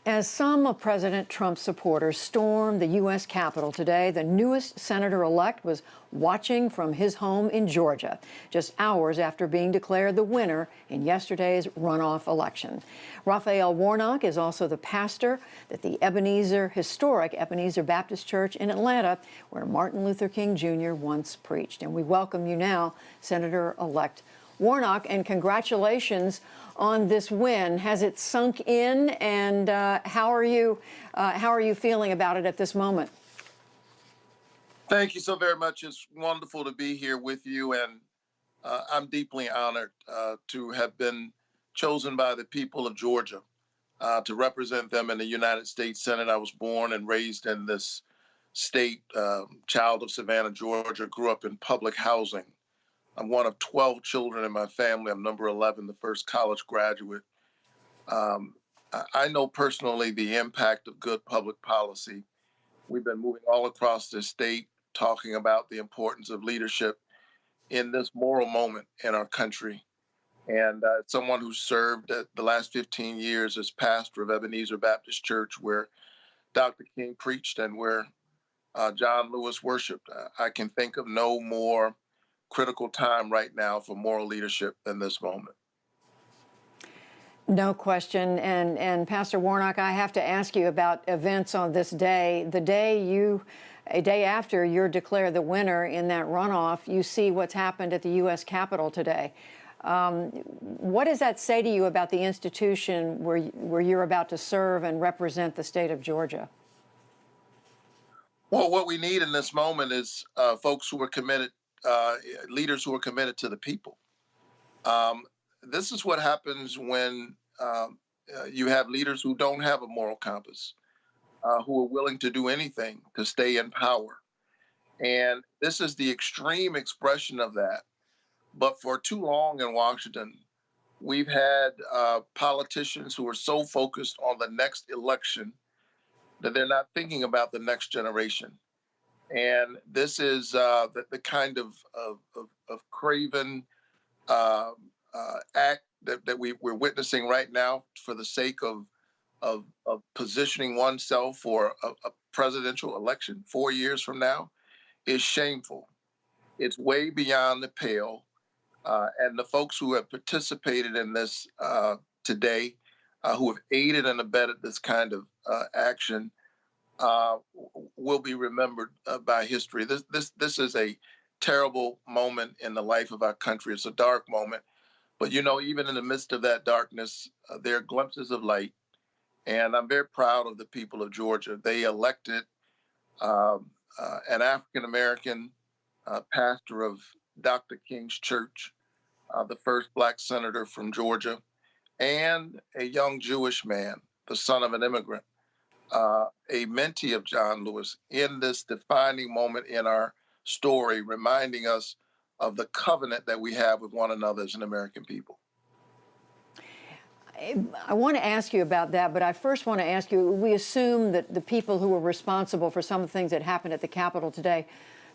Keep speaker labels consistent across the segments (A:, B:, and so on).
A: As some of President Trump's supporters stormed the U.S. Capitol today, the newest senator-elect was watching from his home in Georgia, just hours after being declared the winner in yesterday's runoff election. Raphael Warnock is also the pastor at the historic Ebenezer Baptist Church in Atlanta, where Martin Luther King Jr. once preached. And we welcome you now, Senator-elect Warnock, and congratulations on this win. Has it sunk in, and how are you feeling about it at this moment?
B: Thank you so very much. It's wonderful to be here with you, and I'm deeply honored to have been chosen by the people of Georgia to represent them in the United States Senate. I was born and raised in this state, child of Savannah, Georgia, grew up in public housing. I'm one of 12 children in my family. I'm number 11, the first college graduate. I know personally the impact of good public policy. We've been moving all across this state, talking about the importance of leadership in this moral moment in our country. And someone who served the last 15 years as pastor of Ebenezer Baptist Church, where Dr. King preached and where John Lewis worshiped, I can think of no more critical time right now for moral leadership than this moment.
A: No question. And Pastor Warnock, I have to ask you about events on this day. A day after you're declared the winner in that runoff, you see what's happened at the U.S. Capitol today. What does that say to you about the institution where you're about to serve and represent the state of Georgia?
B: Well, what we need in this moment is folks who are committed, leaders who are committed to the people. This is what happens when you have leaders who don't have a moral compass, who are willing to do anything to stay in power. And this is the extreme expression of that. But for too long in Washington, we've had politicians who are so focused on the next election that they're not thinking about the next generation. And this is the kind of craven act that we're witnessing right now for the sake of positioning oneself for a presidential election 4 years from now is shameful. It's way beyond the pale. And the folks who have participated in this today, who have aided and abetted this kind of action, will be remembered by history. This is a terrible moment in the life of our country. It's a dark moment. But, you know, even in the midst of that darkness, there are glimpses of light. And I'm very proud of the people of Georgia. They elected an African-American pastor of Dr. King's church, the first Black senator from Georgia, and a young Jewish man, the son of an immigrant, a mentee of John Lewis, in this defining moment in our story, reminding us of the covenant that we have with one another as an American people.
A: I want to ask you about that, but I first want to ask you, we assume that the people who were responsible for some of the things that happened at the Capitol today,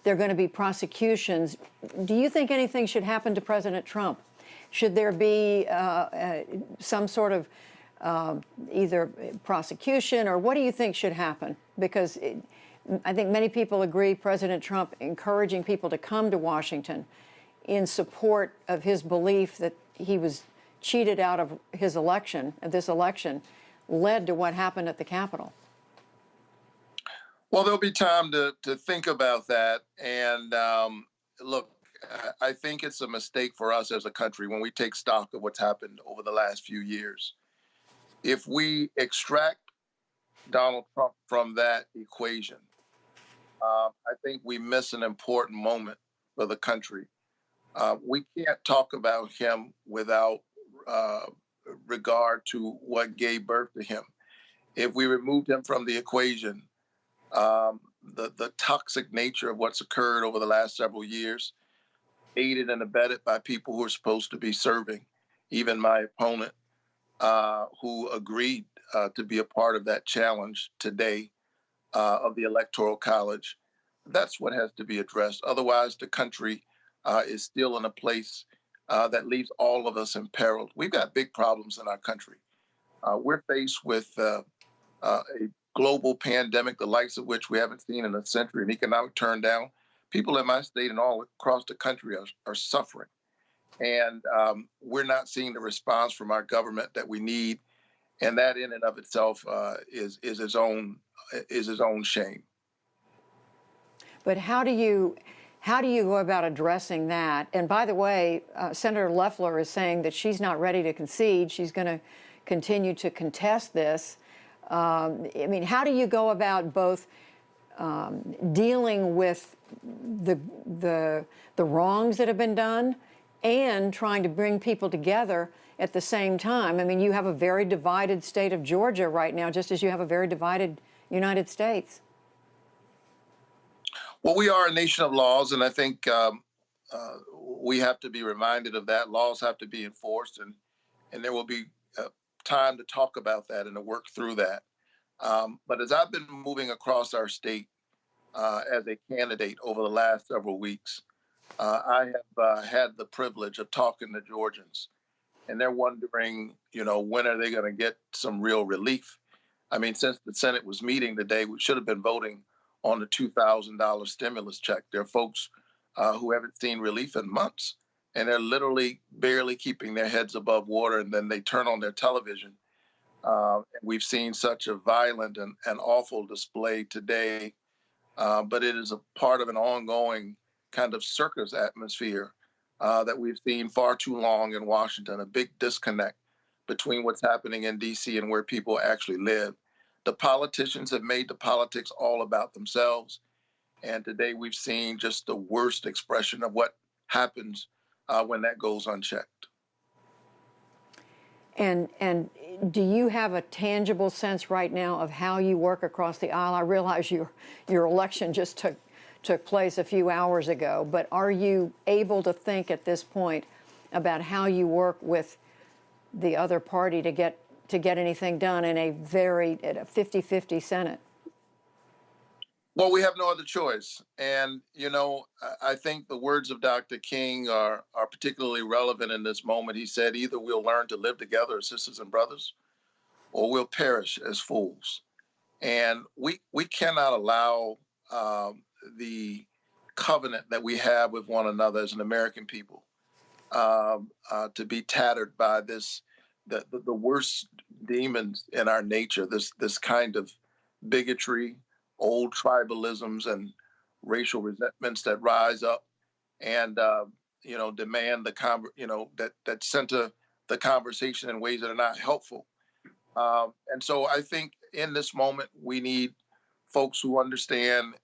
A: there are going to be prosecutions. Do you think anything should happen to President Trump? Should there be some sort of either prosecution, or what do you think should happen? Because I think many people agree President Trump encouraging people to come to Washington in support of his belief that he was cheated out of his election, of this election, led to what happened at the Capitol.
B: Well, there'll be time to think about that. And look, I think it's a mistake for us as a country when we take stock of what's happened over the last few years. If we extract Donald Trump from that equation, I think we miss an important moment for the country. We can't talk about him without regard to what gave birth to him. If we removed him from the equation, the toxic nature of what's occurred over the last several years, aided and abetted by people who are supposed to be serving, even my opponent, who agreed to be a part of that challenge today of the Electoral College. That's what has to be addressed. Otherwise, the country is still in a place that leaves all of us imperiled. We've got big problems in our country. We're faced with a global pandemic, the likes of which we haven't seen in a century, an economic turn down. People in my state and all across the country are suffering. And we're not seeing the response from our government that we need. And that in and of itself is its own shame.
A: But how do you go about addressing that? And by the way, Senator Loeffler is saying that she's not ready to concede. She's going to continue to contest this. I mean, how do you go about both dealing with the wrongs that have been done and trying to bring people together at the same time? I mean, you have a very divided state of Georgia right now, just as you have a very divided United States.
B: Well, we are a nation of laws, and I think we have to be reminded of that. Laws have to be enforced, and there will be time to talk about that and to work through that. But as I've been moving across our state as a candidate over the last several weeks, I have had the privilege of talking to Georgians, and they're wondering, when are they going to get some real relief? I mean, since the Senate was meeting today, we should have been voting on the $2,000 stimulus check. There are folks who haven't seen relief in months, and they're literally barely keeping their heads above water, and then they turn on their television. And we've seen such a violent and awful display today, but it is a part of an ongoing kind of circus atmosphere that we've seen far too long in Washington, a big disconnect between what's happening in D.C. and where people actually live. The politicians have made the politics all about themselves. And today we've seen just the worst expression of what happens when that goes unchecked.
A: And do you have a tangible sense right now of how you work across the aisle? I realize your election just took place a few hours ago, but are you able to think at this point about how you work with the other party to get anything done in a 50-50 Senate?
B: Well, we have no other choice. And, I think the words of Dr. King are particularly relevant in this moment. He said, either we'll learn to live together as sisters and brothers, or we'll perish as fools. And we cannot allow the covenant that we have with one another as an American people to be tattered by the worst demons in our nature, this kind of bigotry, old tribalisms, and racial resentments that rise up and demand that center the conversation in ways that are not helpful. And so I think in this moment we need folks who understand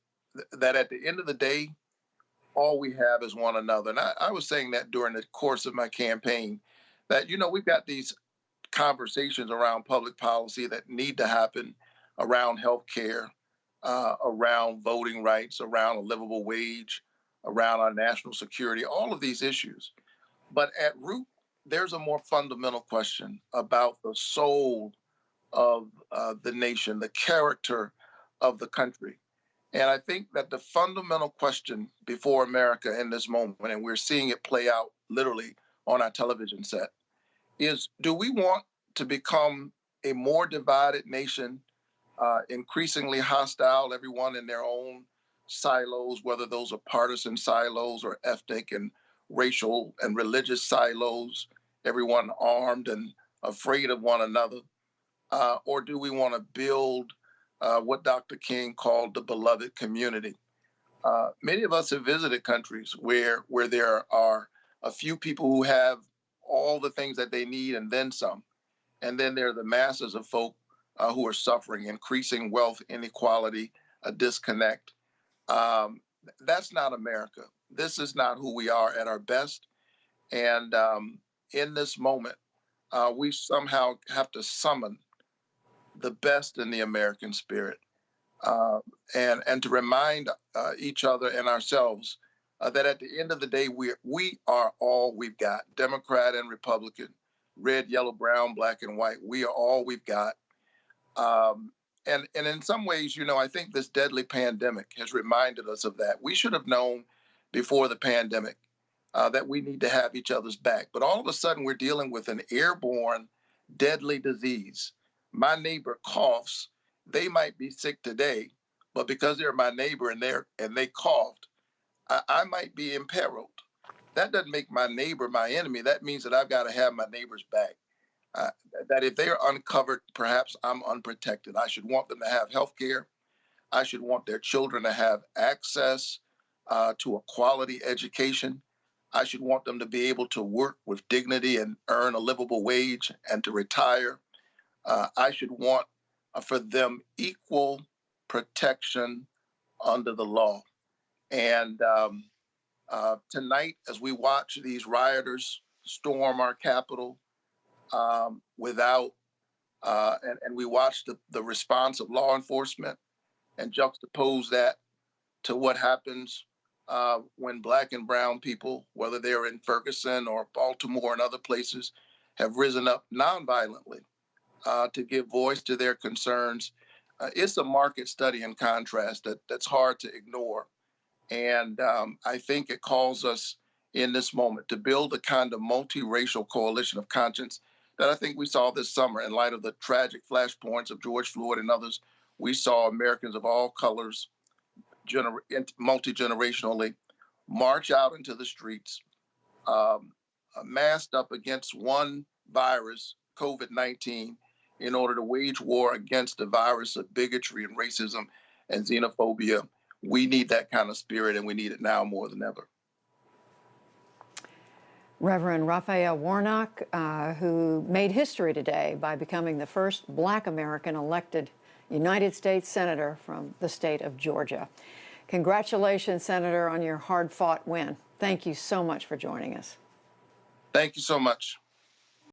B: that at the end of the day, all we have is one another. And I was saying that during the course of my campaign, that we've got these conversations around public policy that need to happen around health care, around voting rights, around a livable wage, around our national security, all of these issues. But at root, there's a more fundamental question about the soul of the nation, the character of the country. And I think that the fundamental question before America in this moment, and we're seeing it play out literally on our television set, is, do we want to become a more divided nation, increasingly hostile, everyone in their own silos, whether those are partisan silos or ethnic and racial and religious silos, everyone armed and afraid of one another? Or do we want to build what Dr. King called the beloved community? Many of us have visited countries where there are a few people who have all the things that they need and then some. And then there are the masses of folk who are suffering, increasing wealth inequality, a disconnect. That's not America. This is not who we are at our best. And in this moment, we somehow have to summon the best in the American spirit and to remind each other and ourselves that at the end of the day, we are all we've got, Democrat and Republican, red, yellow, brown, black, and white. We are all we've got. And in some ways, I think this deadly pandemic has reminded us of that. We should have known before the pandemic that we need to have each other's back. But all of a sudden, we're dealing with an airborne, deadly disease. My neighbor coughs, they might be sick today, but because they're my neighbor and they coughed, I might be imperiled. That doesn't make my neighbor my enemy. That means that I've got to have my neighbor's back. Uh, that if they are uncovered, perhaps I'm unprotected. I should want them to have health care. I should want their children to have access to a quality education. I should want them to be able to work with dignity and earn a livable wage and to retire. I should want for them equal protection under the law. And tonight, as we watch these rioters storm our Capitol without, and we watch the response of law enforcement and juxtapose that to what happens when Black and brown people, whether they're in Ferguson or Baltimore and other places, have risen up nonviolently to give voice to their concerns. It's a market study in contrast that's hard to ignore. And I think it calls us in this moment to build a kind of multiracial coalition of conscience that I think we saw this summer in light of the tragic flashpoints of George Floyd and others. We saw Americans of all colors, multi-generationally, march out into the streets, masked up against one virus, COVID-19, in order to wage war against the virus of bigotry and racism and xenophobia. We need that kind of spirit, and we need it now more than ever.
A: Reverend Raphael Warnock, who made history today by becoming the first Black American elected United States Senator from the state of Georgia. Congratulations, Senator, on your hard-fought win. Thank you so much for joining us.
B: Thank you so much.